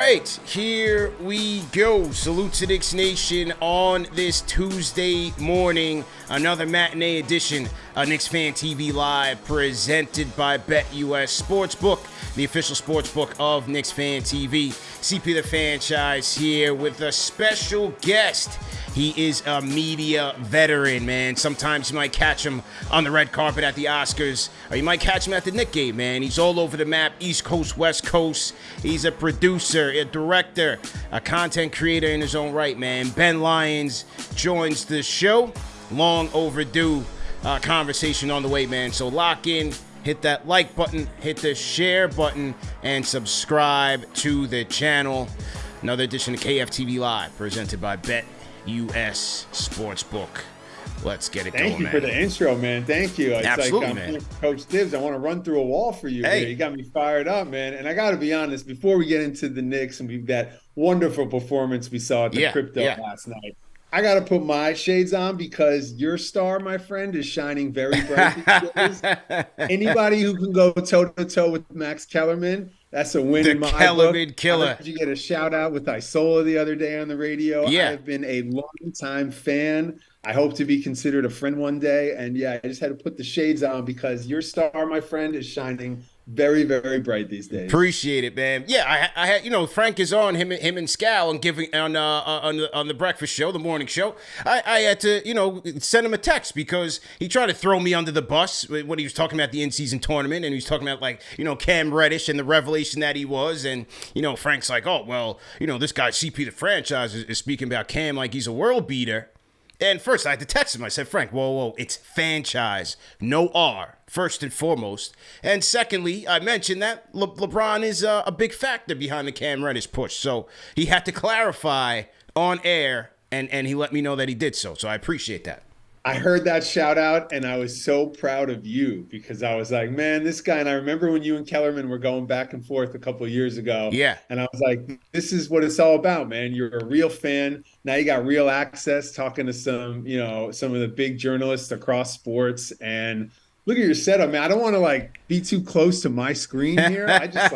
Right, here we go. Salute to Knicks Nation on this Tuesday morning. Another matinee edition of KnicksFanTV Live, presented by BetUS Sports Book, the official sports book of KnicksFanTV. CP The Fanchise here with a special guest. He is a media veteran, man. Sometimes you might catch him on the red carpet at the Oscars, or you might catch him at the Knick game, man. He's all over the map, East Coast, West Coast. He's a producer, a director, a content creator in his own right, man. Ben Lyons joins the show. Long overdue conversation on the way, man. So lock in, hit that like button, hit the share button, and subscribe to the channel. Another edition of KFTV Live, presented by BetUS Sports Book. Let's get it going, man. Thank you for the intro, man. Thank you. It's Absolutely, man. Coach Tibbs, I want to run through a wall for you. Hey. Here. You got me fired up, man. And I got to be honest, before we get into the Knicks and that wonderful performance we saw at the Crypto last night, I got to put my shades on because your star, my friend, is shining very bright these days. Anybody who can go toe-to-toe with Max Kellerman, that's a win in my Kellerman book. killer. Did you get a shout-out with Isola the other day on the radio? Yeah. I've been a long-time fan. I hope to be considered a friend one day. And yeah, I just had to put the shades on because your star, my friend, is shining very, very bright these days. Appreciate it, man. Yeah, I had, Frank is on him and Scal and giving on the breakfast show, the morning show. I had to, send him a text because he tried to throw me under the bus when he was talking about the in-season tournament, and he was talking about Cam Reddish and the revelation that he was, and Frank's like, oh well, this guy CP The Fanchise is speaking about Cam like he's a world beater. And first, I had to text him. I said, Frank, whoa, it's Fanchise, no R, first and foremost. And secondly, I mentioned that LeBron is a big factor behind the Cam Reddish push. So he had to clarify on air, and he let me know that he did so. So I appreciate that. I heard that shout out, and I was so proud of you because I was like, man, this guy. And I remember when you and Kellerman were going back and forth a couple of years ago. Yeah. And I was like, this is what it's all about, man. You're a real fan. Now you got real access talking to some of the big journalists across sports. And look at your setup, man. I don't want to be too close to my screen here. I just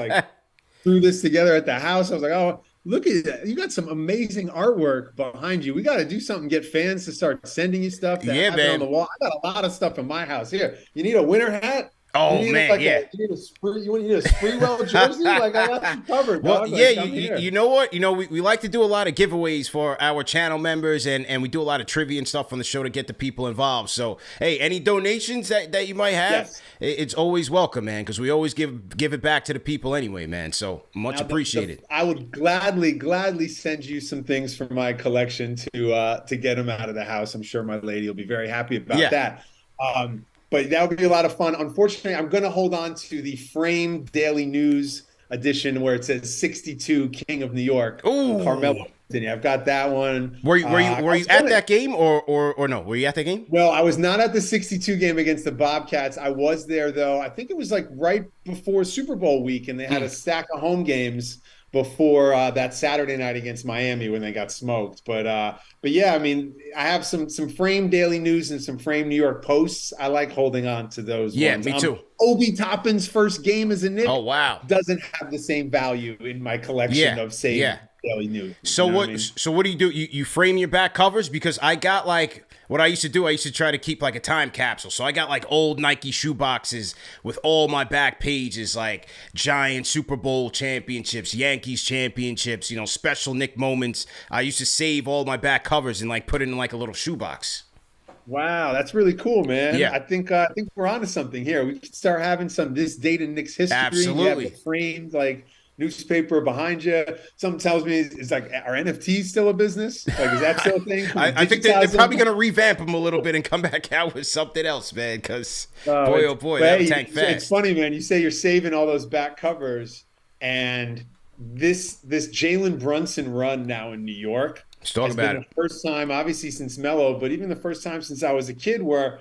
threw this together at the house. I was like, oh, look at that. You got some amazing artwork behind you. We got to do something, get fans to start sending you stuff. Yeah, man. On the wall. I got a lot of stuff in my house. Here, you need a winter hat? Oh, man, yeah. You need a Spreewell jersey? I got you covered, well, dog. You know what? We like to do a lot of giveaways for our channel members, and we do a lot of trivia and stuff on the show to get the people involved. So, hey, any donations that you might have, yes, it's always welcome, man, because we always give it back to the people anyway, man. So, much appreciated. I would gladly send you some things from my collection to get them out of the house. I'm sure my lady will be very happy about that. But that would be a lot of fun. Unfortunately, I'm going to hold on to the framed Daily News edition where it says 62 King of New York. Ooh. Carmelo Anthony. I've got that one. Were you at that game or no? Were you at the game? Well, I was not at the 62 game against the Bobcats. I was there, though. I think it was right before Super Bowl week, and they had a stack of home games before that Saturday night against Miami when they got smoked. But yeah, I mean, I have some framed Daily News and some framed New York Posts. I like holding on to those ones. Me too. Obi Toppin's first game as a Knick doesn't have the same value in my collection of Daily News. So what do you do? You frame your back covers? Because I got what I used to do, I used to try to keep a time capsule. So I got old Nike shoe boxes with all my back pages, Giants Super Bowl championships, Yankees championships, special Knick moments. I used to save all my back covers and put it in a little shoe box. Wow, that's really cool, man. Yeah. I think we're onto something here. We could start having this date in Knicks history. Absolutely. You have the framed newspaper behind you. Something tells me it's are NFTs still a business? Is that still a thing? I think they're probably going to revamp them a little bit and come back out with something else, man, because boy, that would tank fast. It's funny, man. You say you're saving all those back covers, and this Jalen Brunson run now in New York Let's talk about it. The first time, obviously, since Melo, but even the first time since I was a kid where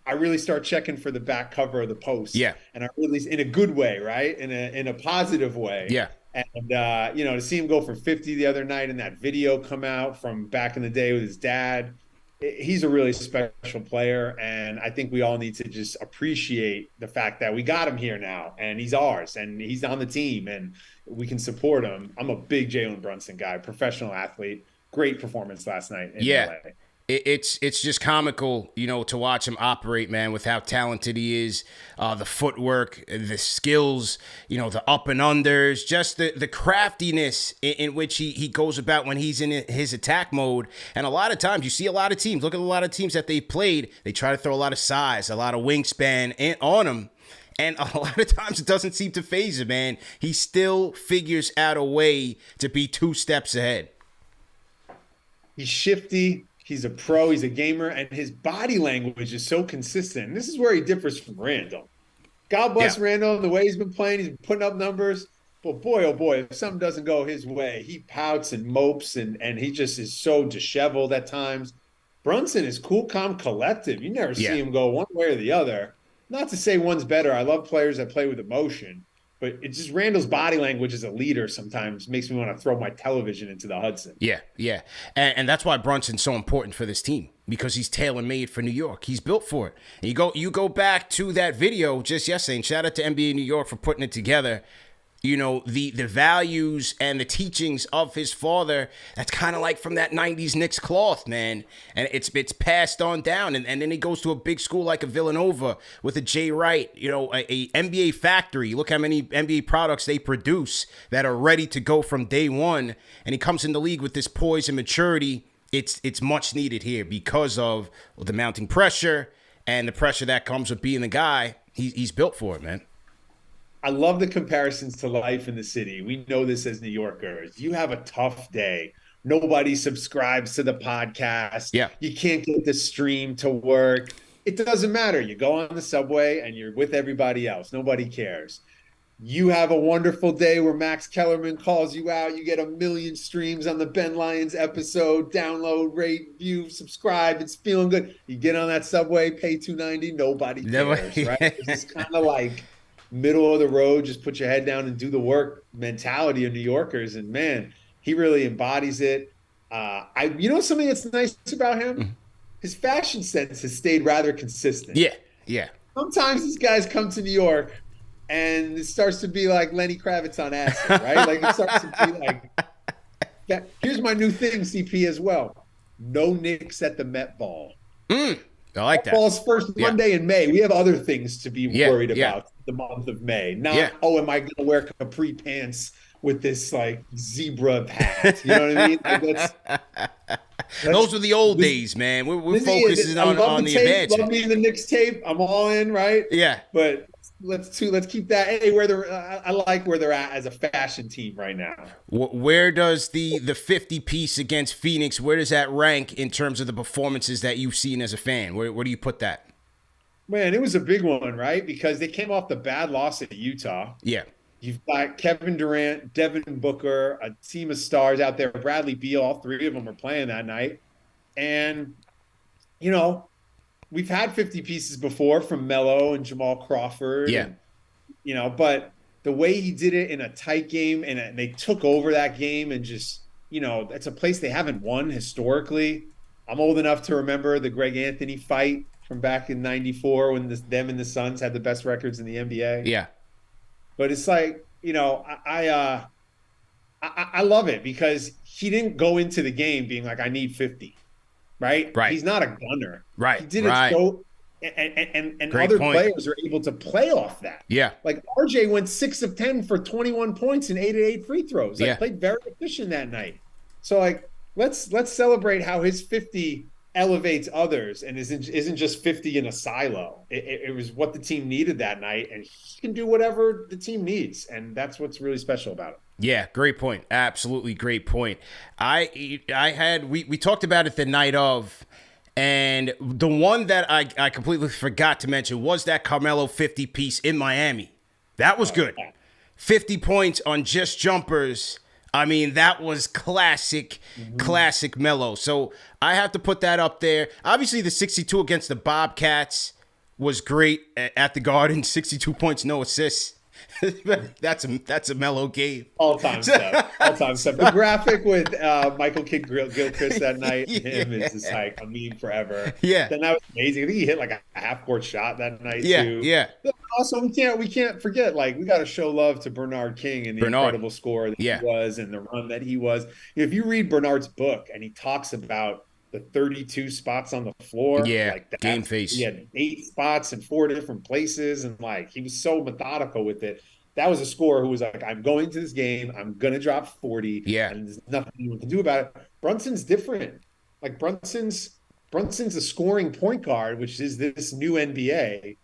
I really start checking for the back cover of the Post. Yeah. And I really, in a good way, right? In a positive way. Yeah. And, to see him go for 50 the other night and that video come out from back in the day with his dad, he's a really special player, and I think we all need to just appreciate the fact that we got him here now, and he's ours, and he's on the team, and we can support him. I'm a big Jalen Brunson guy, professional athlete, great performance last night in LA. It's just comical, to watch him operate, man, with how talented he is, the footwork, the skills, the up and unders, just the craftiness in which he goes about when he's in his attack mode. And a lot of times you see a lot of teams, look at a lot of teams that they played, they try to throw a lot of size, a lot of wingspan on him. And a lot of times it doesn't seem to phase him, man. He still figures out a way to be 2 steps ahead. He's shifty. He's a pro. He's a gamer. And his body language is so consistent. And this is where he differs from Randall. God bless Randall, the way he's been playing. He's been putting up numbers. But boy, oh boy, if something doesn't go his way, he pouts and mopes, and he just is so disheveled at times. Brunson is cool, calm, collective. You never see him go one way or the other. Not to say one's better. I love players that play with emotion. But it's just Randall's body language as a leader sometimes makes me want to throw my television into the Hudson. Yeah. And that's why Brunson's so important for this team, because he's tailor-made for New York. He's built for it. And you go back to that video just yesterday, and shout out to NBA New York for putting it together. The values and the teachings of his father, that's kind of like from that 90s Knicks cloth, man. And it's passed on down. And then he goes to a big school like a Villanova with a Jay Wright, a NBA factory. Look how many NBA products they produce that are ready to go from day one. And he comes in the league with this poise and maturity. It's much needed here because of the mounting pressure and the pressure that comes with being the guy. He's built for it, man. I love the comparisons to life in the city. We know this as New Yorkers. You have a tough day. Nobody subscribes to the podcast. Yeah. You can't get the stream to work. It doesn't matter. You go on the subway and you're with everybody else. Nobody cares. You have a wonderful day where Max Kellerman calls you out. You get 1 million streams on the Ben Lyons episode. Download, rate, view, subscribe. It's feeling good. You get on that subway, pay $2.90. Nobody cares, right? It's kind of like middle of the road, just put your head down and do the work mentality of New Yorkers. And man, he really embodies it. Something that's nice about him? His fashion sense has stayed rather consistent. Yeah. Sometimes these guys come to New York and it starts to be like Lenny Kravitz on acid, right? Like it starts to be like that. Here's my new thing, CP, as well. No Knicks at the Met Ball. I like that. Ball's first Monday in May. We have other things to be worried about the month of May. Not, am I going to wear capri pants with this like zebra hat? You know what I mean? Like, those were the old days, man. We're focusing on the advantage. Love me in the Knicks tape. I'm all in, right? Yeah. But let's keep that. Hey, I like where they're at as a fashion team right now. Where does the 50 piece against Phoenix? Where does that rank in terms of the performances that you've seen as a fan? Where do you put that? Man, it was a big one, right? Because they came off the bad loss at Utah. Yeah. You've got Kevin Durant, Devin Booker, a team of stars out there. Bradley Beal, all 3 of them are playing that night. And, we've had 50 pieces before from Melo and Jamal Crawford. Yeah. And, but the way he did it in a tight game and they took over that game and just, it's a place they haven't won historically. I'm old enough to remember the Greg Anthony fight from back in 94 when them and the Suns had the best records in the NBA. Yeah. But it's like, I love it because he didn't go into the game being like, I need 50. Right? He's not a gunner. Right. He did it so and Great other point. players are able to play off that. Yeah. Like RJ went 6 of 10 for 21 points and 8 of 8 free throws. Like played very efficient that night. So like let's celebrate how his 50 elevates others and isn't just 50 in a silo. It was what the team needed that night, and he can do whatever the team needs, and that's what's really special about it. Yeah, great point. Absolutely great point. We talked about it the night of, and the one that I completely forgot to mention was that Carmelo 50 piece in Miami. That was good. 50 points on just jumpers. I mean, that was classic Melo. So I have to put that up there. Obviously, the 62 against the Bobcats was great at the Garden. 62 points, no assists. That's a mellow game. All-time stuff. All-time stuff. The graphic with Michael Kidd-Gilchrist that night, him is just like a meme forever. Yeah. Then that was amazing. I think he hit like a half-court shot that night too. Yeah. But also, we can't forget, like, we got to show love to Bernard King and the incredible scorer that he was and the run that he was. If you read Bernard's book and he talks about the 32 spots on the floor. Like game face. He had 8 spots in 4 different places, and like he was so methodical with it. That was a scorer who was like, I'm going to this game, I'm gonna drop 40, and there's nothing anyone can do about it. Brunson's different. Like Brunson's a scoring point guard, which is this new NBA,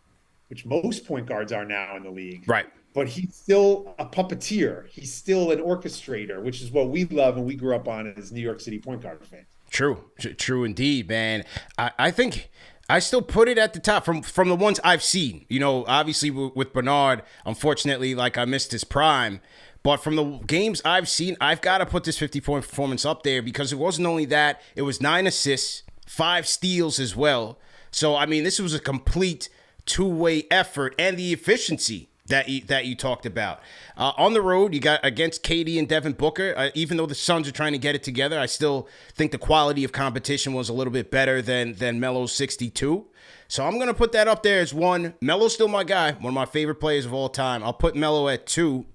which most point guards are now in the league. Right. But he's still a puppeteer. He's still an orchestrator, which is what we love and we grew up on as New York City point guard fans. True indeed, man. I think I still put it at the top from the ones I've seen. You know, obviously with Bernard, unfortunately, like I missed his prime. But from the games I've seen, I've got to put this 50-point performance up there because it wasn't only that. It was 9 assists, 5 steals as well. So, I mean, this was a complete two-way effort, and the efficiency that you talked about. On the road, you got against KD and Devin Booker. Even though the Suns are trying to get it together, I still think the quality of competition was a little bit better than Melo's 62. So I'm going to put that up there as 1. Melo's still my guy, one of my favorite players of all time. I'll put Melo at 2.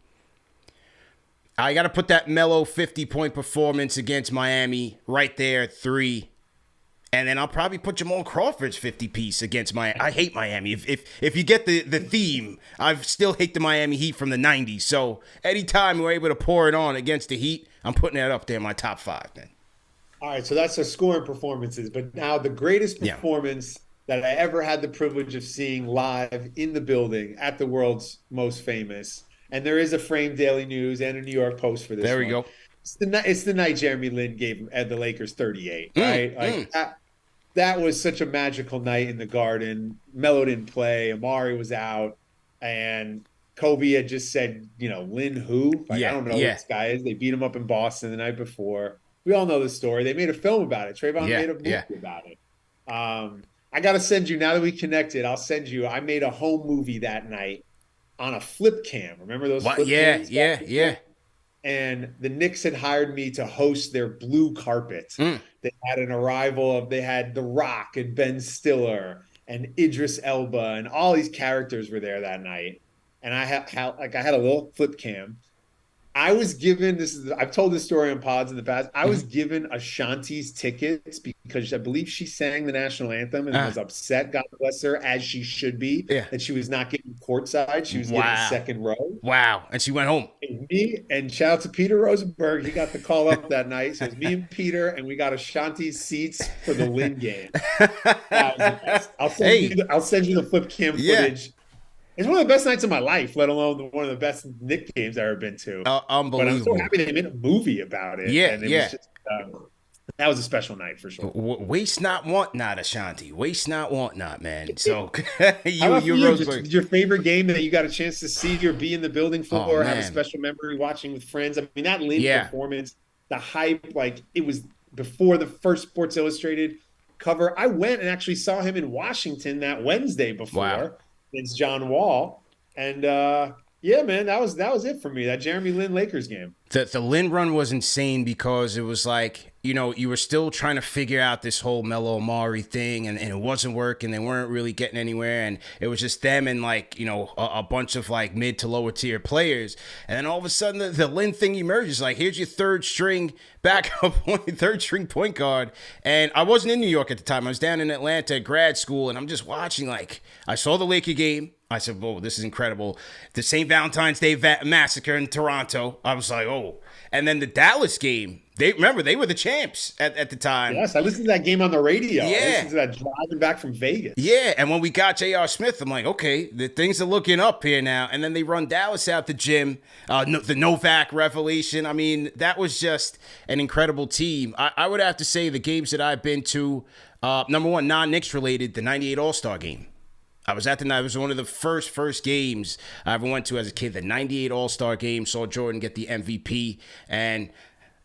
I got to put that Melo 50-point performance against Miami right there at 3. And then I'll probably put Jamal Crawford's 50-piece against Miami. I hate Miami. If you get the theme, I still hate the Miami Heat from the 90s. So anytime we're able to pour it on against the Heat, I'm putting that up there in my top 5, man. All right, so that's the scoring performances. But now the greatest performance that I ever had the privilege of seeing live in the building at the world's most famous. And there is a framed Daily News and a New York Post for this There we one. go. It's the night Jeremy Lin gave the Lakers 38, right? That was such a magical night in the Garden. Melo didn't play. Amari was out. And Kobe had just said, Lin who? I don't know who this guy is. They beat him up in Boston the night before. We all know the story. They made a film about it. Trayvon made a movie about it. I got to send you, now that we connected, I'll send you. I made a home movie that night on a flip cam. Remember those flip cams? Yeah. And the Knicks had hired me to host their blue carpet. They had an arrival they had The Rock and Ben Stiller and Idris Elba, and all these characters were there that night. And I had a little flip cam. I was given I've told this story on pods in the past. I was given Ashanti's tickets because I believe she sang the national anthem and was upset, God bless her, as she should be, that she was not getting courtside. She was getting second row. Wow. And she went home. And shout out to Peter Rosenberg. He got the call up that night. So it was me and Peter, and we got Ashanti's seats for the Lin game. That was the best. I'll send you the flip cam footage. It's one of the best nights of my life, let alone one of the best Knick games I've ever been to. Unbelievable. But I'm so happy they made a movie about it. Yeah. Was just, that was a special night for sure. Waste not, want not, Ashanti. Waste not, want not, man. So Did your favorite game that you got a chance to see or be in the building for, or have a special memory watching with friends? I mean, that Lin performance, the hype, like it was before the first Sports Illustrated cover. I went and actually saw him in Washington that Wednesday before. It's John Wall, and man, that was it for me. That Jeremy Lin Lakers game. The Lin run was insane because it was like, you were still trying to figure out this whole Melo Amari thing, and it wasn't working. They weren't really getting anywhere, and it was just them and a bunch of mid to lower tier players. And then all of a sudden, the Lin thing emerges. Like, here's your third string backup third string point guard. And I wasn't in New York at the time. I was down in Atlanta at grad school, and I'm just watching. I saw the Laker game. I said, whoa, this is incredible. The St. Valentine's Day massacre in Toronto. I was like, oh. And then the Dallas game, they were the champs at the time. Yes, I listened to that game on the radio. Yeah. I listened to that driving back from Vegas. Yeah, and when we got J.R. Smith, I'm like, okay, things are looking up here now. And then they run Dallas out the gym, the Novak revelation. I mean, that was just an incredible team. I would have to say the games that I've been to, number one, non-Knicks related, the 98 All-Star game. It was one of the first games I ever went to as a kid, the 98 All-Star game, saw Jordan get the MVP, and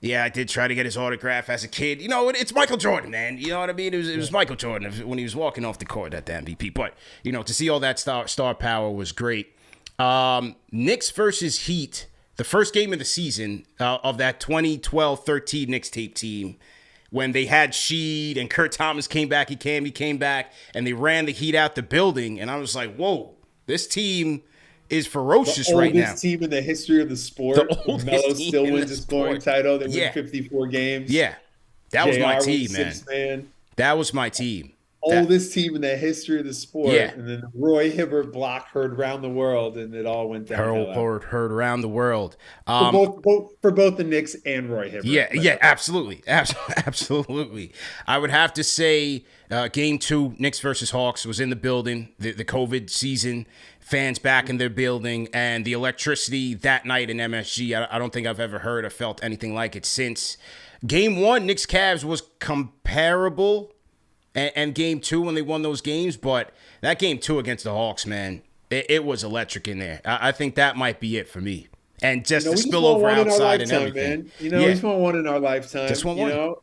I did try to get his autograph as a kid. It's Michael Jordan, man. You know what I mean? It was Michael Jordan when he was walking off the court at the MVP. But, to see all that star power was great. Knicks versus Heat, the first game of the season of that 2012-13 Knicks tape team, when they had Sheed and Kurt Thomas came back, he came back, and they ran the Heat out the building. And I was like, whoa, this team is ferocious right now. The oldest team in the history of the sport. Melo still wins a scoring title. They win 54 games. Yeah, that was my team, man. Man. That was my team. Oldest team in the history of the sport. Yeah. And then the Roy Hibbert block heard around the world, and it all went down. Heard around the world. For both the Knicks and Roy Hibbert. Yeah, absolutely. Absolutely. I would have to say game 2, Knicks versus Hawks, was in the building. The COVID season, fans back in their building, and the electricity that night in MSG, I don't think I've ever heard or felt anything like it since. Game 1, Knicks Cavs, was comparable. And game 2 when they won those games, but that game 2 against the Hawks, man, it was electric in there. I think that might be it for me. And just the spillover outside and everything. Man. We just want one in our lifetime. Just want one.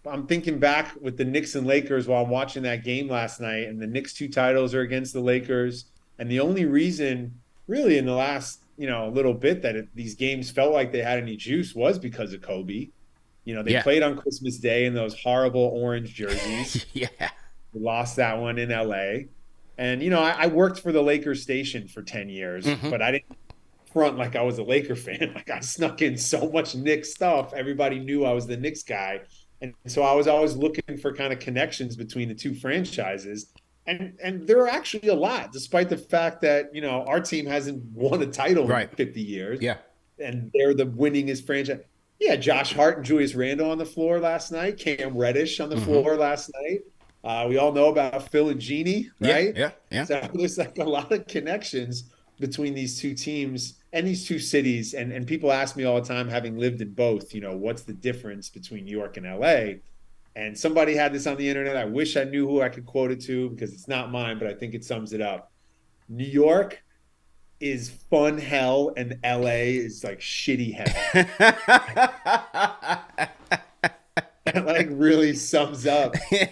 I'm thinking back with the Knicks and Lakers while I'm watching that game last night, and the Knicks 2 titles are against the Lakers. And the only reason, really, in the last little bit that these games felt like they had any juice was because of Kobe. They played on Christmas Day in those horrible orange jerseys. Yeah. We lost that one in LA. And, I worked for the Lakers station for 10 years, but I didn't front like I was a Laker fan. Like, I snuck in so much Knicks stuff. Everybody knew I was the Knicks guy. And so I was always looking for kind of connections between the two franchises. And there are actually a lot, despite the fact that, our team hasn't won a title in 50 years. Yeah. And they're the winningest franchise. Yeah, Josh Hart and Julius Randle on the floor last night. Cam Reddish on the floor last night. We all know about Phil and Jeannie, right? Yeah. So there's like a lot of connections between these two teams and these two cities. And people ask me all the time, having lived in both, what's the difference between New York and LA? And somebody had this on the internet. I wish I knew who I could quote it to because it's not mine, but I think it sums it up. New York is fun hell and LA is like shitty hell. That like really sums up kind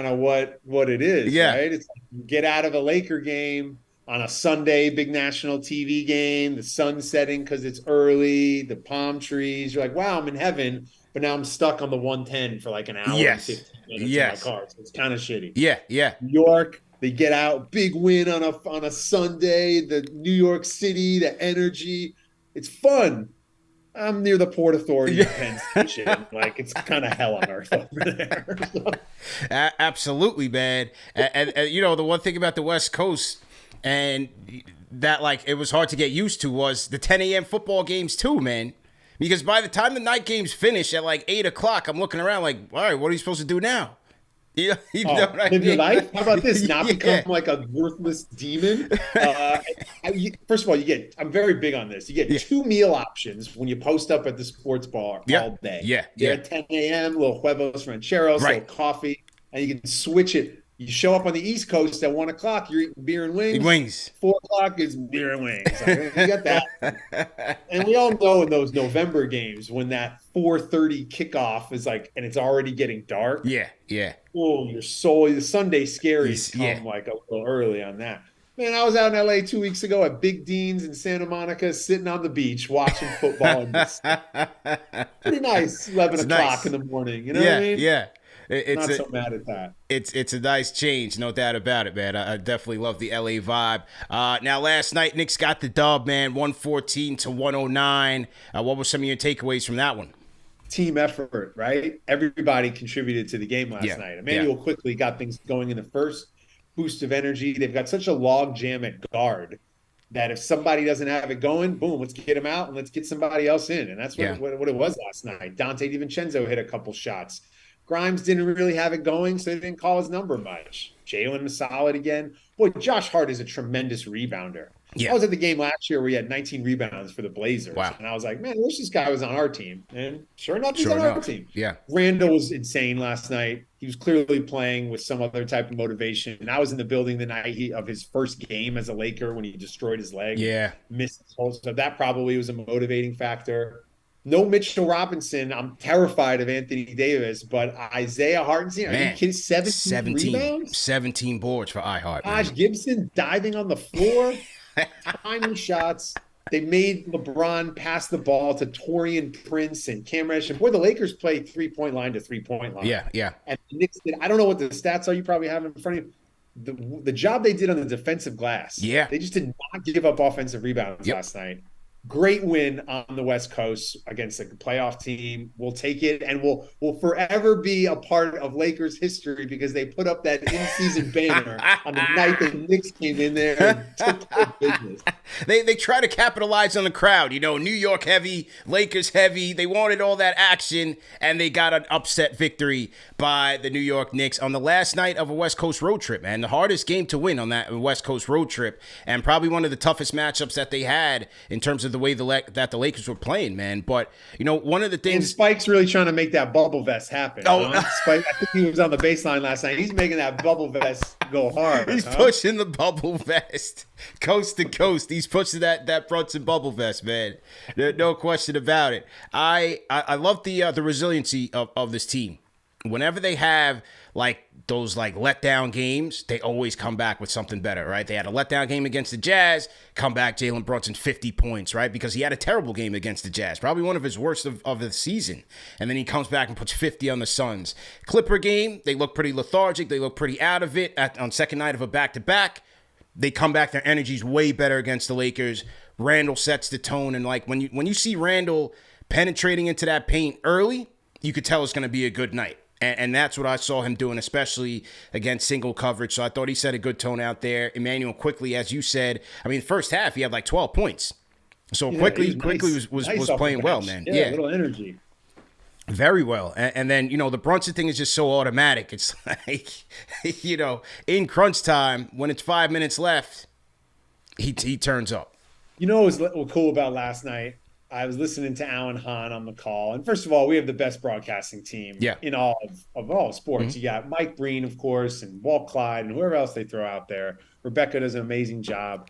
of what it is, right? It's like you get out of a Laker game on a Sunday, big national TV game, the sun setting because it's early, the palm trees, you're like, wow, I'm in heaven, but now I'm stuck on the 110 for like an hour and 15 minutes in my car. So it's kind of shitty. Yeah. New York, they get out, big win on a Sunday, the New York City, the energy. It's fun. I'm near the Port Authority of Penn Station. Like, it's kind of hell on earth over there. Absolutely, man. And the one thing about the West Coast and that, like, it was hard to get used to was the 10 a.m. football games too, man. Because by the time the night games finish at like 8 o'clock, I'm looking around like, all right, what are you supposed to do now? Live your life? How about this? Not become like a worthless demon? First of all, I'm very big on this. You get 2 meal options when you post up at the sports bar all day. You're at 10 a.m., little huevos rancheros, little coffee, and you can switch it. You show up on the East Coast at 1 o'clock, you're eating beer and wings. 4 o'clock is beer and wings. You got that. And we all know in those November games when that 4:30 kickoff is like, and it's already getting dark. Yeah. Oh, the Sunday scaries come like a little early on that. Man, I was out in LA 2 weeks ago at Big Dean's in Santa Monica, sitting on the beach watching football. Pretty nice, 11 o'clock in the morning. You know what I mean? Yeah. Not so mad at that. It's a nice change, no doubt about it, man. I definitely love the LA vibe. Now, last night, Knicks got the dub, man, 114-109. What were some of your takeaways from that one? Team effort, right? Everybody contributed to the game last night. Emmanuel Quickley got things going in the first boost of energy. They've got such a log jam at guard that if somebody doesn't have it going, boom, let's get him out and let's get somebody else in. And that's what it was last night. Dante DiVincenzo hit a couple shots. Grimes didn't really have it going, so they didn't call his number much. Jalen was solid again. Boy, Josh Hart is a tremendous rebounder. I was at the game last year where he had 19 rebounds for the Blazers. Wow. And I was like, man, I wish this guy was on our team. And sure enough, he's on our team. Yeah. Randall was insane last night. He was clearly playing with some other type of motivation. And I was in the building the night of his first game as a Laker when he destroyed his leg. Yeah. Missed his whole stuff. That probably was a motivating factor. No Mitchell Robinson. I'm terrified of Anthony Davis, but Isaiah Hartenstein, are you Man, kidding? 17 17, rebounds? 17 boards for iHeart, Josh man. Gibson diving on the floor, tiny shots. They made LeBron pass the ball to Torian Prince and Cam Reddish. And boy, the Lakers played three-point line to three-point line. Yeah, yeah. And the Knicks did, I don't know what the stats are you probably have in front of you. The job they did on the defensive glass. Yeah. They just did not give up offensive rebounds last night. Great win on the West Coast against a playoff team. We'll take it, and we'll forever be a part of Lakers history because they put up that in-season banner on the night the Knicks came in there and took their business. They try to capitalize on the crowd. You know, New York heavy, Lakers heavy. They wanted all that action, and they got an upset victory by the New York Knicks on the last night of a West Coast road trip, man. The hardest game to win on that West Coast road trip, and probably one of the toughest matchups that they had in terms of the way that the Lakers were playing, man. But, you know, one of the things... And Spike's really trying to make that bubble vest happen. Oh, huh? Spike, I think he was on the baseline last night. He's making that bubble vest go hard. He's pushing the bubble vest coast to coast. He's pushing that Brunson bubble vest, man. No question about it. I love the resiliency of this team. Whenever they have like those like letdown games, they always come back with something better, right? They had a letdown game against the Jazz, come back, Jalen Brunson 50 points, right? Because he had a terrible game against the Jazz, probably one of his worst of the season. And then he comes back and puts 50 on the Suns. Clipper game, they look pretty lethargic. They look pretty out of it on second night of a back-to-back. They come back, their energy's way better against the Lakers. Randall sets the tone, and like when you see Randall penetrating into that paint early, you could tell it's going to be a good night. And that's what I saw him doing, especially against single coverage. So I thought he set a good tone out there. Emmanuel Quickley, as you said, I mean, first half, he had like 12 points. So Quickley was playing well, man. Yeah, a little energy. Very well. And then, you know, the Brunson thing is just so automatic. It's like, you know, in crunch time, when it's 5 minutes left, he turns up. You know what was cool about last night? I was listening to Alan Hahn on the call. And first of all, we have the best broadcasting team in all of all sports. Mm-hmm. You got Mike Breen, of course, and Walt Clyde, and whoever else they throw out there. Rebecca does an amazing job.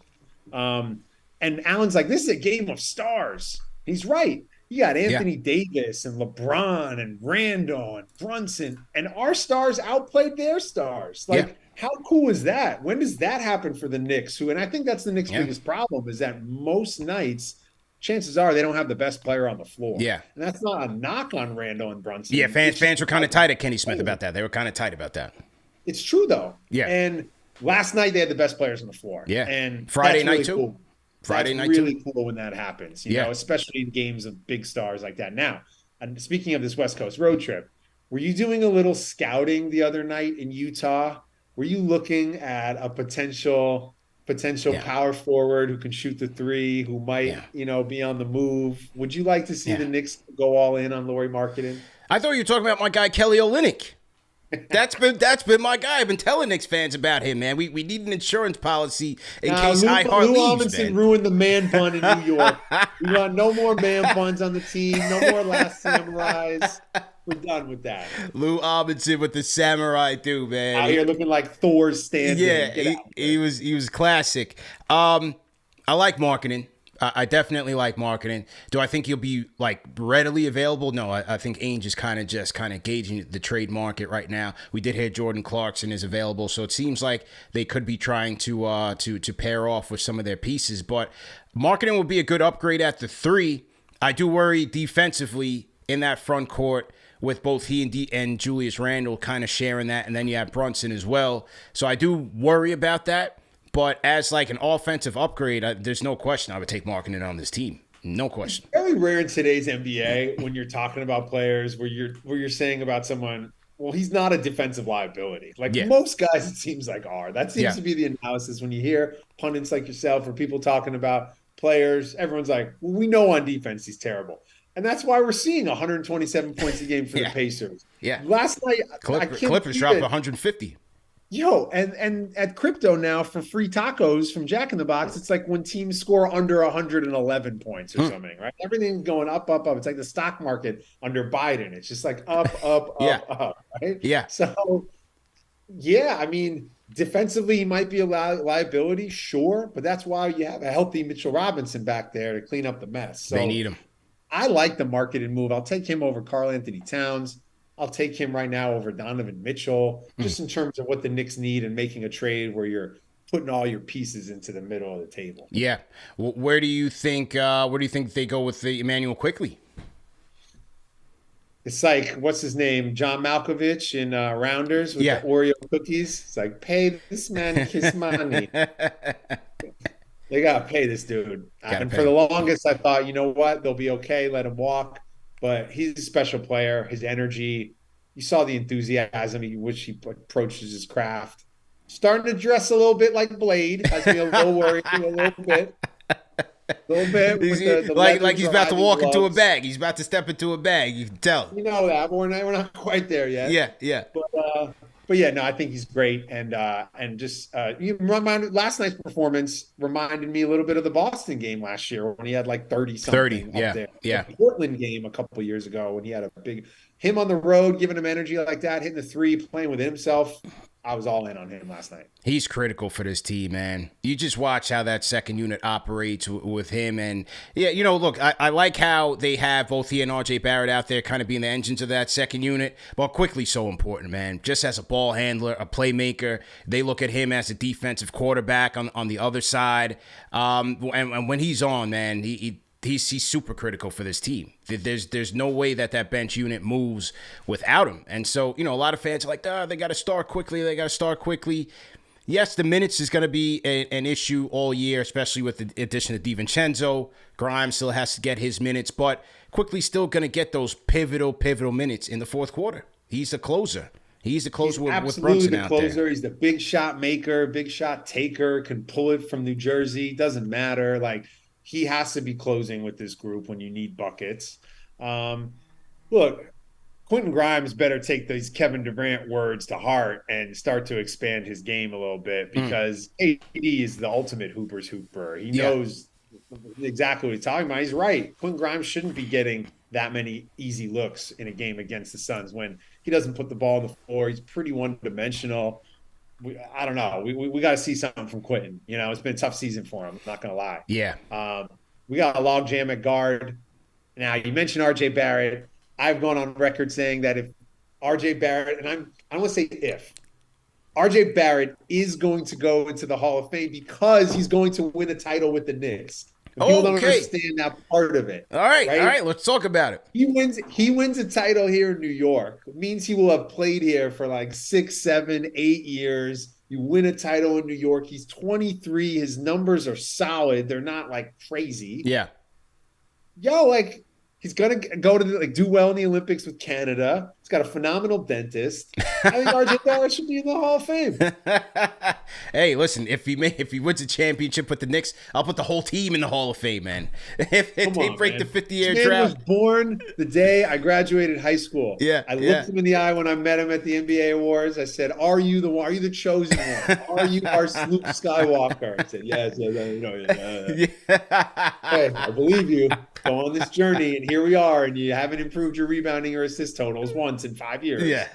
And Alan's like, this is a game of stars. He's right. You got Anthony Davis and LeBron and Randall and Brunson. And our stars outplayed their stars. Like, how cool is that? When does that happen for the Knicks? And I think that's the Knicks' biggest problem is that most nights – chances are they don't have the best player on the floor. Yeah. And that's not a knock on Randall and Brunson. Yeah, fans were kind of tight at Kenny Smith about that. They were kind of tight about that. It's true, though. Yeah. And last night they had the best players on the floor. Yeah. And Friday night, too. Cool. Friday night, really too. Cool when that happens, you know, especially in games of big stars like that. Now, and speaking of this West Coast road trip, were you doing a little scouting the other night in Utah? Were you looking at a potential power forward who can shoot the three, who might, you know, be on the move? Would you like to see the Knicks go all in on Lauri Markkanen? I thought you were talking about my guy Kelly Olynyk. That's been my guy. I've been telling Knicks fans about him, man. We need an insurance policy in case iHeart Lou leaves, Robinson man. ruined the man bun in New York. We want no more man buns on the team. No more Last Samurais. We're done with that. Lou Robinson with the samurai too, man. Out here looking like Thor's stand. Yeah, he was classic. I like Markkanen. I definitely like Markkanen. Do I think he'll be like readily available? No, I think Ainge is kind of gauging the trade market right now. We did hear Jordan Clarkson is available, so it seems like they could be trying to pair off with some of their pieces. But Markkanen will be a good upgrade at the three. I do worry defensively in that front court with both he and Julius Randle kind of sharing that, and then you have Brunson as well. So I do worry about that. But as like an offensive upgrade, there's no question I would take Markkanen on this team. No question. It's very rare in today's NBA when you're talking about players where you're saying about someone, well, he's not a defensive liability. Like most guys, it seems like are. That seems to be the analysis when you hear pundits like yourself or people talking about players. Everyone's like, well, we know on defense he's terrible. And that's why we're seeing 127 points a game for the Pacers. Yeah. Last night, Clippers dropped 150. Yo, and at crypto now for free tacos from Jack in the Box, it's like when teams score under 111 points or something, right? Everything's going up. It's like the stock market under Biden. It's just like up, right? Yeah. So, yeah, I mean, defensively, he might be a liability, sure, but that's why you have a healthy Mitchell Robinson back there to clean up the mess. So, they need him. I like the marketed move. I'll take him over Karl Anthony Towns. I'll take him right now over Donovan Mitchell, just in terms of what the Knicks need and making a trade where you're putting all your pieces into the middle of the table. Yeah. Where do you think they go with the Emmanuel Quickley? It's like, what's his name? John Malkovich in Rounders with the Oreo cookies. It's like, pay this man his money. They got to pay this dude. And for the longest, I thought, you know what? They'll be okay. Let him walk. But he's a special player. His energy, you saw the enthusiasm in which he approaches his craft. Starting to dress a little bit like Blade. Has me a little worried, a little bit. A little bit. With the like he's about to walk gloves. into a bag. He's about to step into a bag. You can tell. You know that, but we're not quite there yet. Yeah. But yeah, no, I think he's great, and just last night's performance reminded me a little bit of the Boston game last year when he had like 30-something up there. Yeah. The Portland game a couple of years ago when he had a big him on the road, giving him energy like that, hitting the three, playing with himself. I was all in on him last night. He's critical for this team, man. You just watch how that second unit operates with him. And, yeah, look, I like how they have both he and R.J. Barrett out there kind of being the engines of that second unit. But Quickley so important, man. Just as a ball handler, a playmaker. They look at him as a defensive quarterback on the other side. And when he's on, man, he's super critical for this team. There's no way that bench unit moves without him. And so, a lot of fans are like, they got to start quickly. Yes, the minutes is going to be an issue all year, especially with the addition of DiVincenzo. Grimes still has to get his minutes, but Quickley's still going to get those pivotal minutes in the fourth quarter. He's the closer. He's the closer with Brunson out there. Closer. He's the big shot maker, big shot taker, can pull it from New Jersey. Doesn't matter. He has to be closing with this group when you need buckets. Look, Quentin Grimes better take these Kevin Durant words to heart and start to expand his game a little bit because AD is the ultimate hooper's hooper. He knows exactly what he's talking about. He's right. Quentin Grimes shouldn't be getting that many easy looks in a game against the Suns when he doesn't put the ball on the floor. He's pretty one-dimensional. I don't know. We got to see something from Quentin. It's been a tough season for him. I'm not going to lie. Yeah. We got a log jam at guard. Now, you mentioned R.J. Barrett. I've gone on record saying that if R.J. Barrett, and I don't want to say if, R.J. Barrett is going to go into the Hall of Fame because he's going to win a title with the Knicks. People don't understand that part of it. All right. Let's talk about it. He wins a title here in New York. It means he will have played here for like 6, 7, 8 years. You win a title in New York. He's 23. His numbers are solid. They're not like crazy. Yeah. He's going to go to do well in the Olympics with Canada. He's got a phenomenal dentist. I think R.J. Barrett should be in the Hall of Fame. Hey, listen, if he wins a championship with the Knicks, I'll put the whole team in the Hall of Fame, man. If they break the 50-year drought. He was born the day I graduated high school. Yeah, I looked him in the eye when I met him at the NBA Awards. I said, "Are you the one? Are you the chosen one? Are you our Luke Skywalker?" I said, "Yes, Hey, I believe you. Go on this journey, and here we are, and you haven't improved your rebounding or assist totals once in 5 years." Yeah.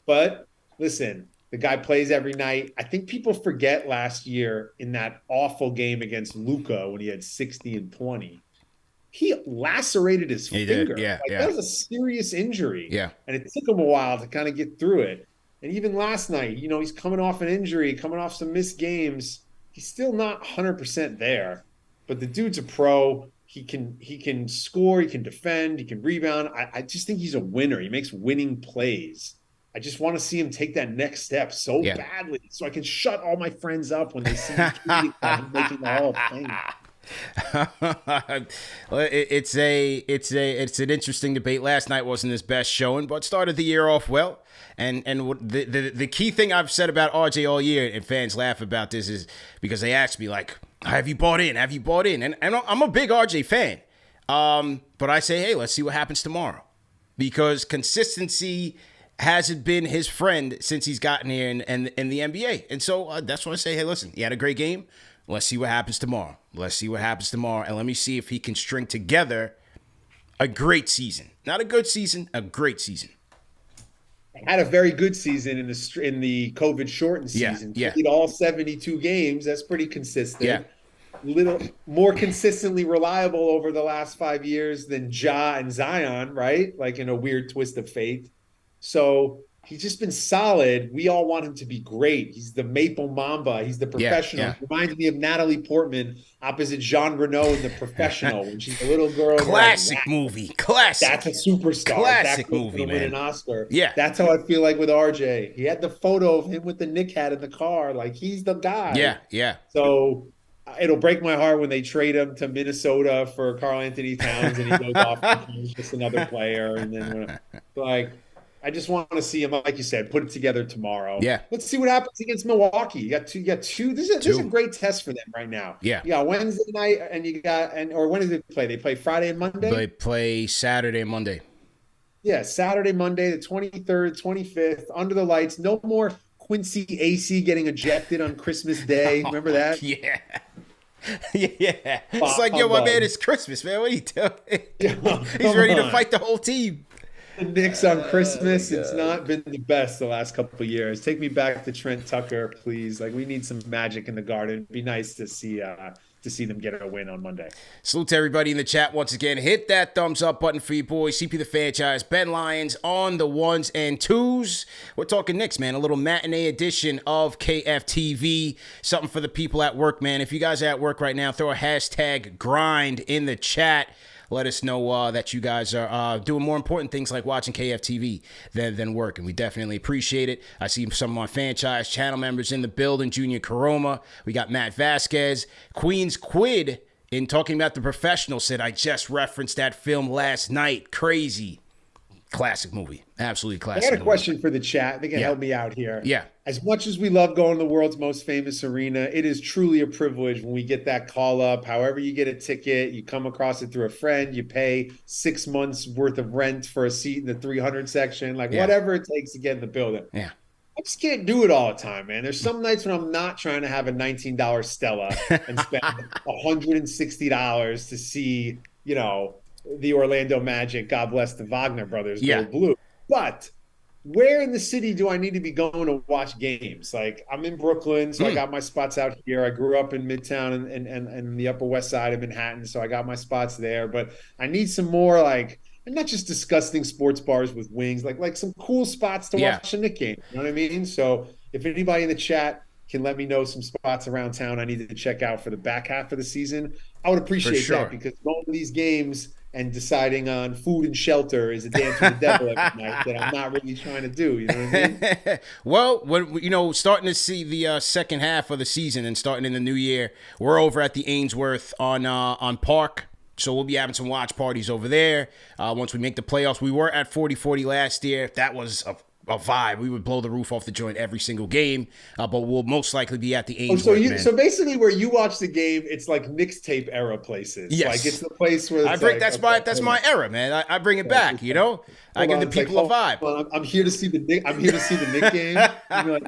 But listen, the guy plays every night. I think people forget last year in that awful game against Luka when he had 60 and 20. He lacerated his finger. That was a serious injury. Yeah. And it took him a while to kind of get through it. And even last night, he's coming off an injury, coming off some missed games. He's still not 100% there. But the dude's a pro. He can score, he can defend, he can rebound. I just think he's a winner. He makes winning plays. I just want to see him take that next step so badly so I can shut all my friends up when they see me tweeting about him making the Hall of Fame. It's an interesting debate. Last night wasn't his best showing, but started the year off well. And the key thing I've said about RJ all year, and fans laugh about this, is because they ask me like, have you bought in? And I'm a big RJ fan. But I say, hey, let's see what happens tomorrow. Because consistency hasn't been his friend since he's gotten here in the NBA. And so that's why I say, hey, listen, he had a great game. Let's see what happens tomorrow. And let me see if he can string together a great season. Not a good season, a great season. Had a very good season in the COVID shortened season. Yeah. Played all 72 games. That's pretty consistent. Yeah. little more consistently reliable over the last 5 years than Ja and Zion, right? Like in a weird twist of fate. So he's just been solid. We all want him to be great. He's the Maple Mamba. He's the Yeah, professional. yeah. He reminds me of Natalie Portman opposite Jean Reno in The Professional when she's a little girl. Classic like, movie. Classic. that's a superstar. Classic That movie, win man. an Oscar. Yeah. That's how I feel like with RJ. He had the photo of him with the Knick hat in the car. Like he's the guy. Yeah, yeah. So it'll break my heart when they trade him to Minnesota for Karl Anthony Towns and he goes off and he's just another player. And then like I just want to see him, like you said, put it together tomorrow. Yeah. Let's see what happens against Milwaukee. You got two. This is a great test for them right now. Yeah. You got Wednesday night or when do they play? They play Friday and Monday? They play Saturday and Monday. Yeah, Saturday, Monday, the 23rd, 25th, under the lights. No more Quincy AC getting ejected on Christmas Day. Remember that? Yeah. Yeah. It's like, yo, my man, it's Christmas, man. What are you doing? He's ready to fight the whole team. The Knicks on Christmas, it's not been the best the last couple of years. Take me back to Trent Tucker, please. Like we need some magic in the Garden. It'd be nice to see them get a win on Monday. Salute to everybody in the chat once again. Hit that thumbs up button for you boys. CP The Fanchise, Ben Lyons on the ones and twos. We're talking Knicks, man. A little matinee edition of KFTV. Something for the people at work, man. If you guys are at work right now, throw a hashtag grind in the chat. Let us know that you guys are doing more important things like watching KFTV than work, and we definitely appreciate it. I see some of my franchise channel members in the building, Junior Caroma. We got Matt Vasquez. Queen's Quid, in talking about The Professional, said, I just referenced that film last night. Crazy. Classic movie. Absolutely classic. I got a question for the chat. They can help me out here. Yeah. As much as we love going to the world's most famous arena, it is truly a privilege when we get that call up. However you get a ticket, you come across it through a friend, you pay 6 months worth of rent for a seat in the 300 section, whatever it takes to get in the building. Yeah. I just can't do it all the time, man. There's some nights when I'm not trying to have a $19 Stella and spend $160 to see, the Orlando Magic, God bless the Wagner brothers, go blue. But where in the city do I need to be going to watch games? Like I'm in Brooklyn, so I got my spots out here. I grew up in Midtown and the Upper West Side of Manhattan, so I got my spots there. But I need some more and not just disgusting sports bars with wings, like some cool spots to watch a Knick game. You know what I mean? So if anybody in the chat can let me know some spots around town I need to check out for the back half of the season, I would appreciate that because going to these games and deciding on food and shelter is a dance with the devil every night that I'm not really trying to do. You know what I mean? Well, when, starting to see the second half of the season and starting in the new year, we're over at the Ainsworth on Park. So we'll be having some watch parties over there once we make the playoffs. We were at 40-40 last year. That was a vibe. We would blow the roof off the joint every single game, but we'll most likely be at the Ainsworth. So basically, where you watch the game, it's like Knicks tape era places. Yes, like it's the place where that's my era, man. I bring it back. I give the people a vibe. Well, I'm here to see the Knick. I'm here to see the Knick game.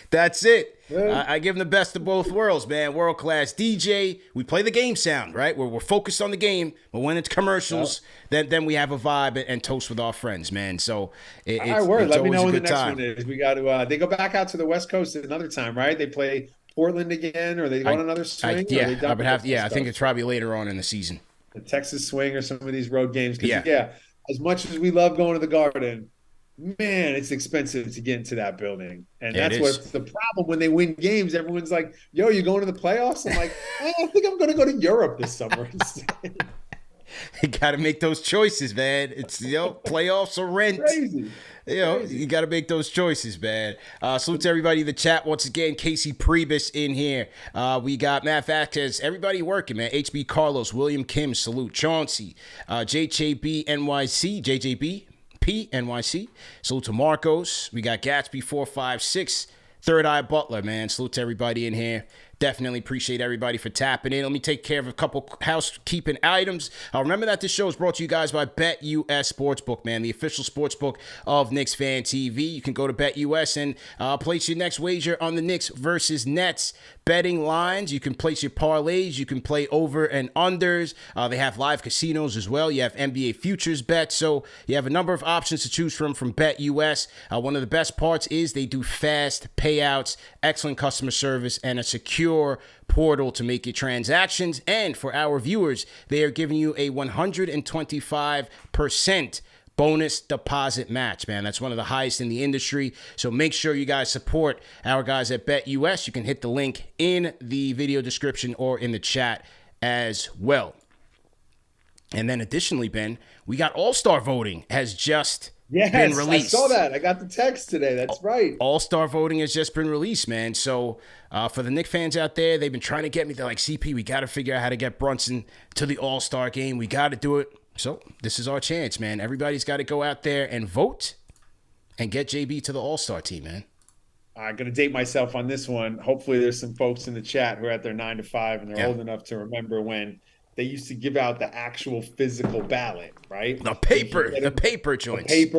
That's it. I give them the best of both worlds, man. World class DJ. We play the game sound, right? We're focused on the game, but when it's commercials, then we have a vibe and toast with our friends, man. So it's let me know when the next time. one is. We got to. They go back out to the West Coast another time, right? They play Portland again, or they go on another swing. I would have. I think it's probably later on in the season. The Texas swing or some of these road games. As much as we love going to the Garden, man, it's expensive to get into that building. And that's what's the problem when they win games. Everyone's like, yo, you going to the playoffs? I'm like, I think I'm going to go to Europe this summer instead. You got to make those choices, man. It's, playoffs or rent. Crazy. You got to make those choices, man. Salute to everybody in the chat. Once again, Casey Priebus in here. We got Matt Vasquez. Everybody working, man. HB Carlos, William Kim, salute. Chauncey, JJB NYC, JJB. NYC. Salute to Marcos. We got Gatsby 456. Third Eye Butler, man. Salute to everybody in here. Definitely appreciate everybody for tapping in. Let me take care of a couple housekeeping items. Remember that this show is brought to you guys by BetUS Sports Book, man, the official sports book of KnicksFanTV. You can go to BetUS and place your next wager on the Knicks versus Nets betting lines. You can place your parlays. You can play over and unders. They have live casinos as well. You have NBA futures bets. So you have a number of options to choose from BetUS. One of the best parts is they do fast payouts, excellent customer service, and a secure secure portal to make your transactions. And for our viewers, they are giving you a 125% bonus deposit match, man. That's one of the highest in the industry. So make sure you guys support our guys at BetUS. You can hit the link in the video description or in the chat as well. And then additionally, Ben, we got All-Star voting has just been released. I saw that. I got the text today. That's right. All-Star voting has just been released, man. So for the Knicks fans out there, they've been trying to get me. They're like, CP, we got to figure out how to get Brunson to the All-Star game. We got to do it. So this is our chance, man. Everybody's got to go out there and vote and get JB to the All-Star team, man. I'm going to date myself on this one. Hopefully there's some folks in the chat who are at their 9 to 5 and they're old enough to remember when they used to give out the actual physical ballot, right? The paper joints. The paper,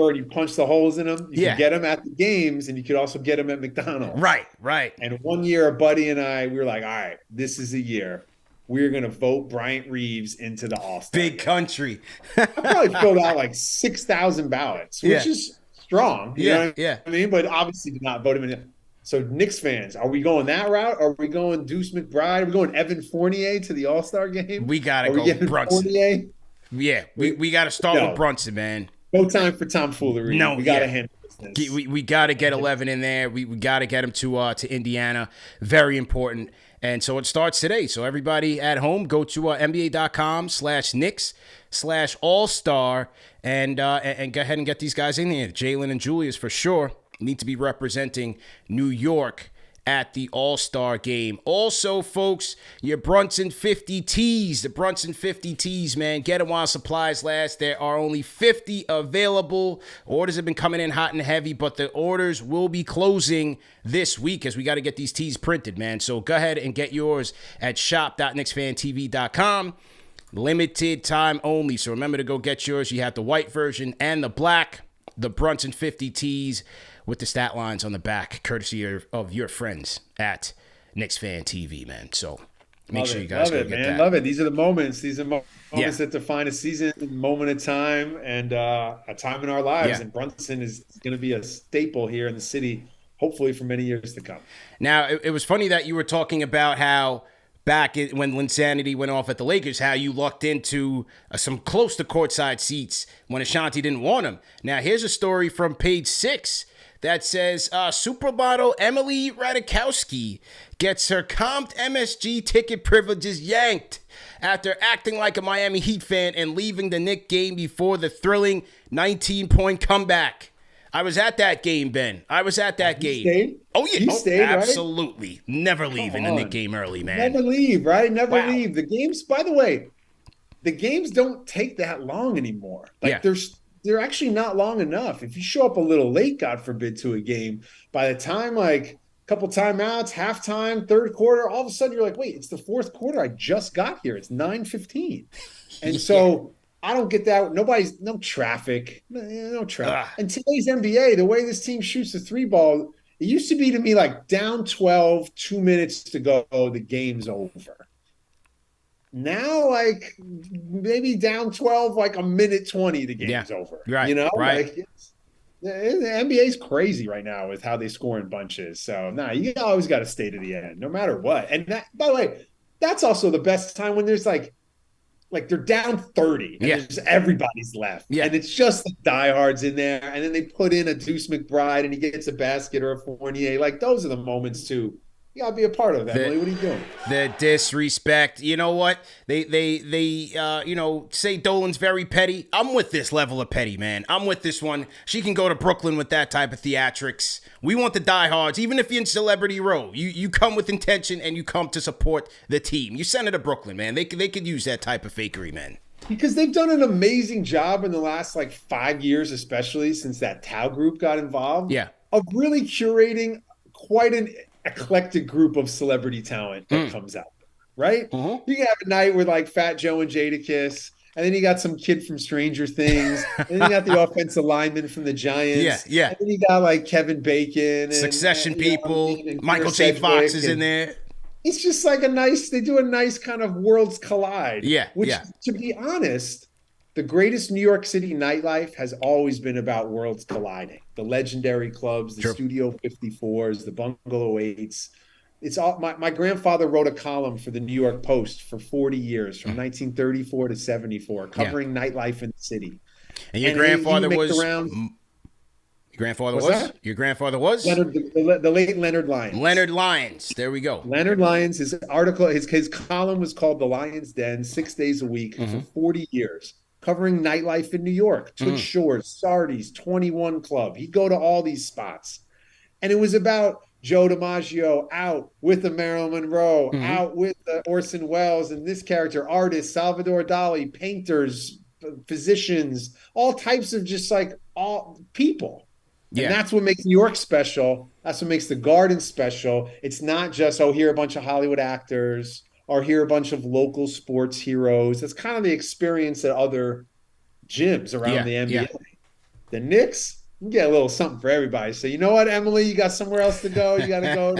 and you punch the holes in them. You could get them at the games, and you could also get them at McDonald's. Right. And one year, a buddy and I, we were like, all right, this is a year. We're going to vote Bryant Reeves into the All-Star Big game. country. I probably filled out like 6,000 ballots, which is strong. You know what I mean? But obviously did not vote him in. So Knicks fans, are we going that route? Are we going Deuce McBride? Are we going Evan Fournier to the All-Star game? We got to go Brunson. Fournier? Yeah, we got to start with Brunson, man. No time for tomfoolery. No, we got to handle business. We got to get 11 in there. We got to get him to Indiana. Very important. And so it starts today. So everybody at home, go to NBA.com/Knicks/All-Star and go ahead and get these guys in here. Jalen and Julius for sure need to be representing New York at the All-Star game. Also, folks, your Brunson 50 tees. The Brunson 50 tees, man. Get them while supplies last. There are only 50 available. Orders have been coming in hot and heavy, but the orders will be closing this week as we got to get these tees printed, man. So go ahead and get yours at shop.KnicksFanTV.com. Limited time only. So remember to go get yours. You have the white version and the black. The Brunson 50 tees with the stat lines on the back, courtesy of your friends at KnicksFanTV, man. So make sure you guys go get that. Love it. These are the moments. These are moments that define a season, moment of time, and a time in our lives. Yeah. And Brunson is going to be a staple here in the city, hopefully for many years to come. Now, it was funny that you were talking about how back when Linsanity went off at the Lakers, how you lucked into some close to courtside seats when Ashanti didn't want them. Now, here's a story from page 6 that says supermodel Emily Ratajkowski gets her comped MSG ticket privileges yanked after acting like a Miami Heat fan and leaving the Knick game before the thrilling 19-point comeback. I was at that game, Ben. I was at that game. Stayed? Oh, yeah. You stayed, absolutely. Right? Never leaving the Knick game early, man. Never leave, right? Never leave. The games, by the way, the games don't take that long anymore. Like, they're actually not long enough. If you show up a little late, God forbid, to a game, by the time like a couple timeouts, halftime, third quarter, all of a sudden you're like, wait, it's the fourth quarter. I just got here. It's 9:15. And so I don't get that. No traffic. And today's NBA, the way this team shoots the three ball, it used to be to me like down 12, 2 minutes to go, the game's over. Now, like maybe down 12, like a minute 20, the game's over. Right. You know, right. Like the NBA is crazy right now with how they score in bunches. So, you always got to stay to the end, no matter what. And that, by the way, that's also the best time when there's like they're down 30 and there's everybody's left. Yeah. And it's just the diehards in there. And then they put in a Deuce McBride and he gets a basket or a Fournier. Like those are the moments too. You gotta be a part of that, Emily. What are you doing? The disrespect. You know what? They say Dolan's very petty. I'm with this level of petty, man. I'm with this one. She can go to Brooklyn with that type of theatrics. We want the diehards, even if you're in Celebrity Row. You come with intention and you come to support the team. You send it to Brooklyn, man. They could use that type of fakery, man. Because they've done an amazing job in the last 5 years, especially since that Tao group got involved. Yeah. Of really curating quite an eclectic group of celebrity talent that comes out, right? You can have a night with Fat Joe and Jadakiss, and then you got some kid from Stranger Things, and then you got the offensive lineman from the Giants, yeah. And then you got Kevin Bacon, and Succession people, Michael J. Fox is in there. It's just they do a nice kind of worlds collide. Which, to be honest, the greatest New York City nightlife has always been about worlds colliding. The legendary clubs, the Studio 54s, the Bungalow 8s. it's all my grandfather wrote a column for the New York Post for 40 years, from 1934 to 74, Yeah. covering nightlife in the city. And your And he would grandfather make the was. rounds. Your grandfather What's was. that? Your grandfather was. The late Leonard Lyons. Leonard Lyons. There we go. Leonard Lyons, his column was called The Lyons Den, 6 days a week for 40 years, covering nightlife in New York, Toots Shores, Sardi's, 21 Club. He'd go to all these spots. And it was about Joe DiMaggio out with the Marilyn Monroe, out with the Orson Welles, and this character, artists, Salvador Dali, painters, physicians, all types of just like all people. And that's what makes New York special. That's what makes the Garden special. It's not just, oh, here are a bunch of Hollywood actors or here are a bunch of local sports heroes. That's kind of the experience at other gyms around the NBA. The Knicks, you get a little something for everybody. So you know what, Emily, you got somewhere else to go. You got to go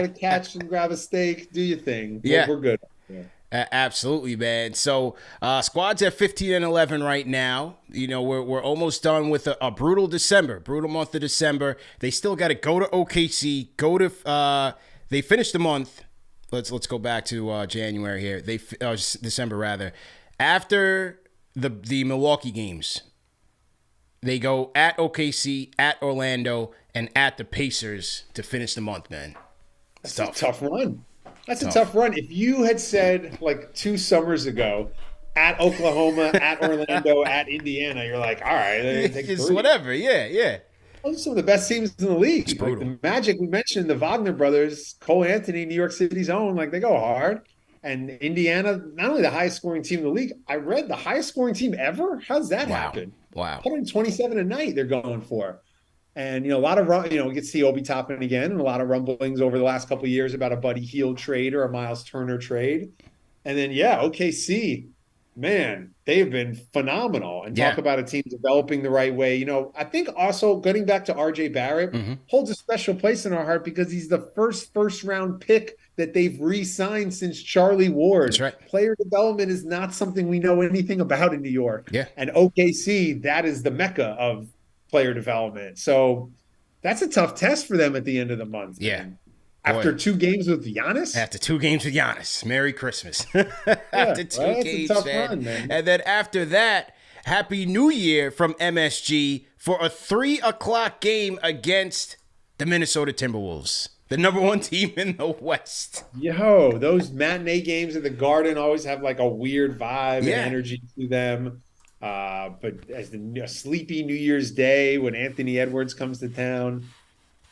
to Catch and grab a steak. Do your thing. We're good. Yeah. Absolutely, man. So squad's at 15-11 right now. You know, we're almost done with a brutal month of December. They still got to go to OKC. They finished the month. Let's go back to January here. December rather. After the Milwaukee games, they go at OKC, at Orlando, and at the Pacers to finish the month, man. That's a tough run. That's a tough run. If you had said like 2 summers ago, at Oklahoma, at Orlando, at Indiana, you're like, all right, it's whatever. Yeah. Those are some of the best teams in the league. Like the Magic, we mentioned the Wagner brothers, Cole Anthony, New York City's own, like they go hard. And Indiana, not only the highest scoring team in the league, I read the highest scoring team ever. How's that happen? Wow. 127 a night they're going for. And, a lot of, we get to see Obi Toppin again, and a lot of rumblings over the last couple of years about a Buddy Hield trade or a Miles Turner trade. And then, OKC, man, they've been phenomenal. And talk about a team developing the right way. I think also getting back to RJ Barrett holds a special place in our heart because he's the first round pick that they've re-signed since Charlie Ward. That's right. Player development is not something we know anything about in New York. Yeah. And OKC, that is the mecca of player development. So that's a tough test for them at the end of the month. Yeah. After 2 games with Giannis? After 2 games with Giannis. Merry Christmas. After 2 games, a tough run, man. And then after that, Happy New Year from MSG for a 3:00 game against the Minnesota Timberwolves, the number 1 team in the West. Yo, those matinee games at the Garden always have like a weird vibe and energy to them. But as a sleepy New Year's Day when Anthony Edwards comes to town,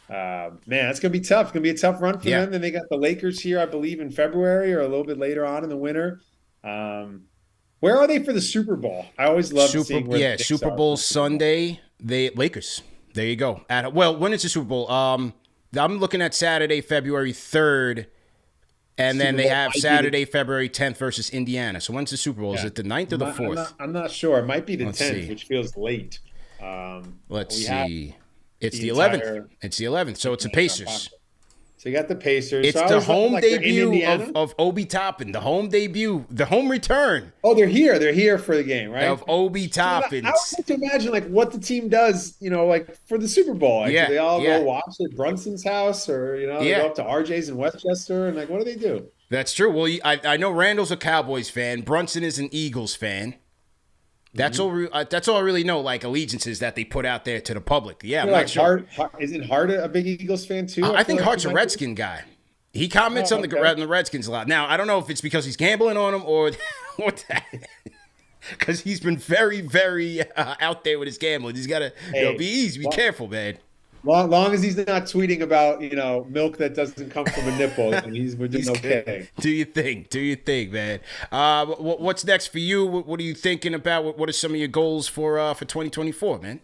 man, that's going to be tough. It's going to be a tough run for them. Then they got the Lakers here, I believe, in February or a little bit later on in the winter. Where are they for the Super Bowl? I always love seeing where the Knicks Super Bowl Sunday. Lakers. There you go. When is the Super Bowl? I'm looking at Saturday, February 3rd. And then they have Saturday, February 10th versus Indiana. So when's the Super Bowl? Is it the 9th or the 4th? I'm not sure. It might be the 10th, which feels late. Let's see. It's the 11th. It's the 11th. So it's the Pacers. So you got the Pacers. It's the home debut of Obi Toppin. The home debut. The home return. Oh, they're here. They're here for the game, right? Of Obi Toppin. I would like to imagine what the team does, for the Super Bowl. Do they all go watch at Brunson's house or, they go up to RJ's in Westchester and what do they do? That's true. Well, I know Randall's a Cowboys fan. Brunson is an Eagles fan. That's all. That's all I really know. Allegiances that they put out there to the public. Yeah, I'm not sure. Isn't Hart a big Eagles fan too? I think Hart's a Redskin guy. He comments on the Redskins a lot. Now I don't know if it's because he's gambling on them or what. Because he's been very, very out there with his gambling. He's got to be easy, be careful, man. Long as he's not tweeting about milk that doesn't come from a nipple, and we're doing okay. Do your thing, man. What's next for you? What are you thinking about? What are some of your goals for 2024, man?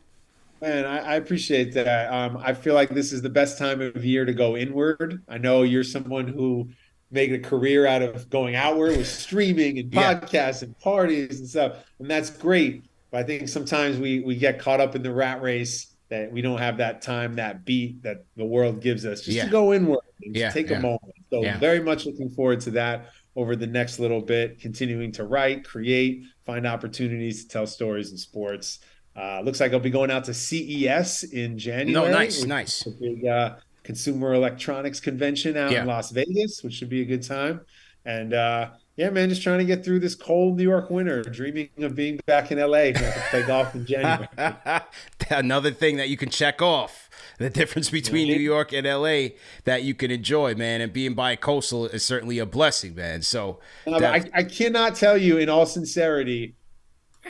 Man, I appreciate that. I feel like this is the best time of year to go inward. I know you're someone who made a career out of going outward with streaming and podcasts and parties and stuff, and that's great. But I think sometimes we get caught up in the rat race that we don't have that time, that beat that the world gives us just to go inward and just take a moment. So very much looking forward to that over the next little bit, continuing to write, create, find opportunities to tell stories in sports. Looks like I'll be going out to CES in January. No, nice. A Consumer Electronics Convention out in Las Vegas, which should be a good time. And yeah, man, just trying to get through this cold New York winter, dreaming of being back in LA to play golf in January. Another thing that you can check off, the difference between New York and LA that you can enjoy, man. And being bi-coastal is certainly a blessing, man. So I cannot tell you in all sincerity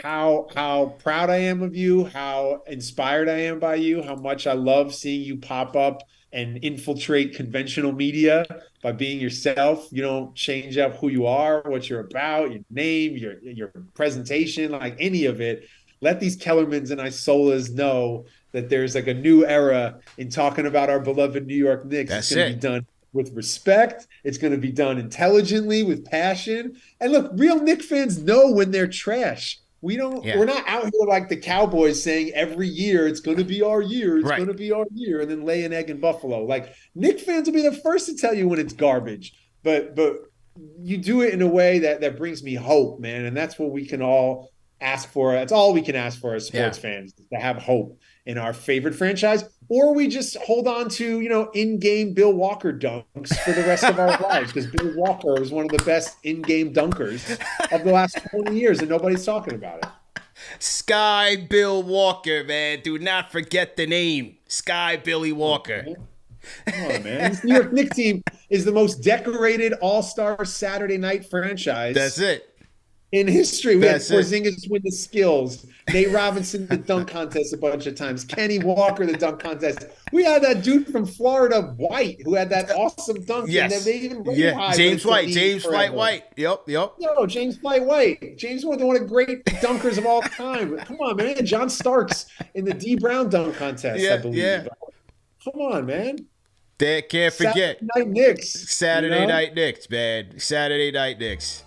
how proud I am of you, how inspired I am by you, how much I love seeing you pop up and infiltrate conventional media by being yourself. You don't change up who you are, what you're about, your name, your presentation, like any of it. Let these Kellermans and Isolas know that there's like a new era in talking about our beloved New York Knicks. It's going to be done with respect. It's going to be done intelligently, with passion. And look, real Knick fans know when they're trash. We're not out here like the Cowboys saying every year it's going to be our year, it's going to be our year, and then lay an egg in Buffalo. Like, Knick fans will be the first to tell you when it's garbage, but you do it in a way that brings me hope, man, and that's what we can all ask for. That's all we can ask for as sports fans, to have hope in our favorite franchise, or we just hold on to, in-game Bill Walker dunks for the rest of our lives, because Bill Walker was one of the best in-game dunkers of the last 20 years, and nobody's talking about it. Sky Bill Walker, man. Do not forget the name. Sky Billy Walker. Come on, man. This New York Knicks team is the most decorated all-star Saturday night franchise. That's it. In history, we had Porzingis win the skills, Nate Robinson the dunk contest a bunch of times, Kenny Walker the dunk contest. We had that dude from Florida, White, who had that awesome dunk. Yes. And they even James White. Yep. Yo, James White. James White, one of the great dunkers of all time. Come on, man. John Starks in the D Brown dunk contest, I believe. Yeah. Come on, man. They can't forget. Saturday night Knicks, man. Saturday night Knicks.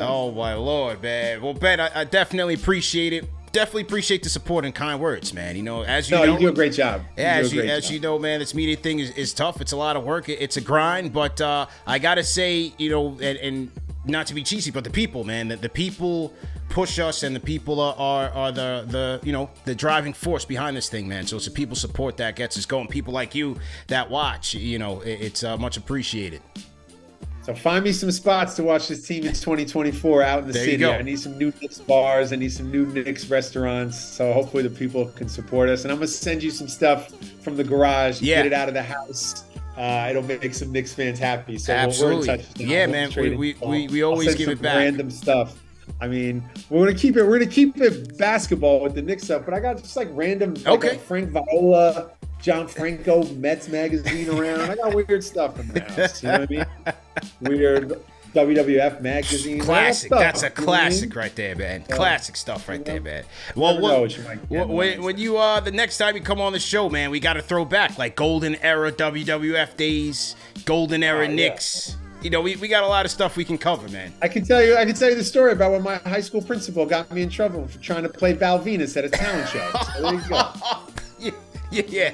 Oh, my Lord, man. Well, Ben, I definitely appreciate it. Definitely appreciate the support and kind words, man. As you know, you do a great job. Yeah, as you know, man, this media thing is tough. It's a lot of work. It's a grind. But I got to say, and not to be cheesy, but the people, man, the people push us, and the people are the driving force behind this thing, man. So it's the people support that gets us going. People like you that watch, it's much appreciated. So find me some spots to watch this team in 2024 out in the city. I need some new Knicks bars. I need some new Knicks restaurants. So hopefully the people can support us. And I'm going to send you some stuff from the garage to get it out of the house. It'll make some Knicks fans happy. So absolutely. We're in touch. Man. We always give it back. Random stuff. I mean, we're gonna keep it basketball with the Knicks stuff, but I got just like random Frank Viola, John Franco Mets magazine around. I got weird stuff in the house. You know what I mean? Weird WWF magazine. Classic. That's a classic right there, man. Classic stuff right there, man. Well, when you the next time you come on the show, man, we got to throw back like golden era WWF days, golden era Knicks. We got a lot of stuff we can cover, man. I can tell you the story about when my high school principal got me in trouble for trying to play Val Venus at a talent show. So there you go. Yeah.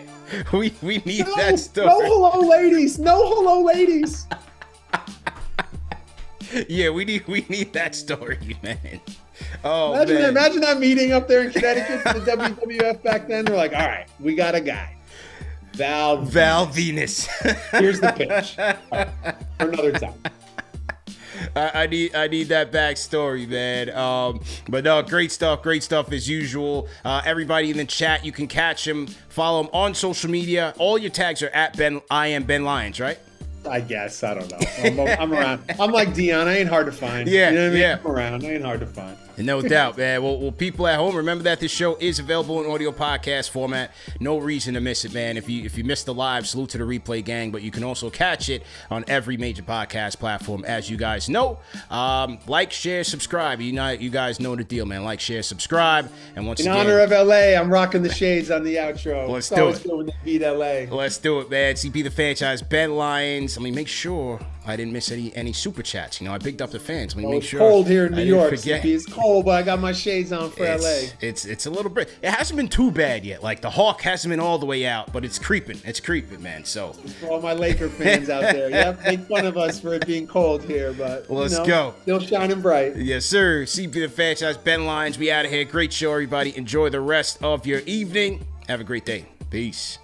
We need that story. No hello ladies. Yeah, we need that story, man. Oh, imagine that meeting up there in Connecticut for the WWF back then. They're like, all right, we got a guy. Val Venus. Here's the pitch. Right, for another time. I need that backstory, man. But no, great stuff as usual. Everybody in the chat, you can catch him, follow him on social media. All your tags are at I am Ben Lyons, right? I guess. I don't know. I'm around. I'm like Dion. I ain't hard to find. Yeah, you know what I mean? Yeah. I'm around. I ain't hard to find. No doubt, man. Well, people at home, remember that this show is available in audio podcast format. No reason to miss it, man. If you missed the live, salute to the replay gang. But you can also catch it on every major podcast platform, as you guys know. Like, share, subscribe. You guys know the deal, man. Like, share, subscribe. And once again, in honor of LA, I'm rocking the shades on the outro. Let's do it. When they beat LA. Let's do it, man. CP The Fanchise, Ben Lyons. Let me make sure I didn't miss any super chats. I picked up the fans. Let me make sure. It's cold here in New York. It's cold, but I got my shades on for LA. It's a little bit. It hasn't been too bad yet. Like the hawk hasn't been all the way out, but it's creeping. It's creeping, man. So for all my Laker fans out there, make fun of us for it being cold here, but let's go. Still shining bright. Yes, sir. CP The Fanchise, Ben Lyons. We out of here. Great show, everybody. Enjoy the rest of your evening. Have a great day. Peace.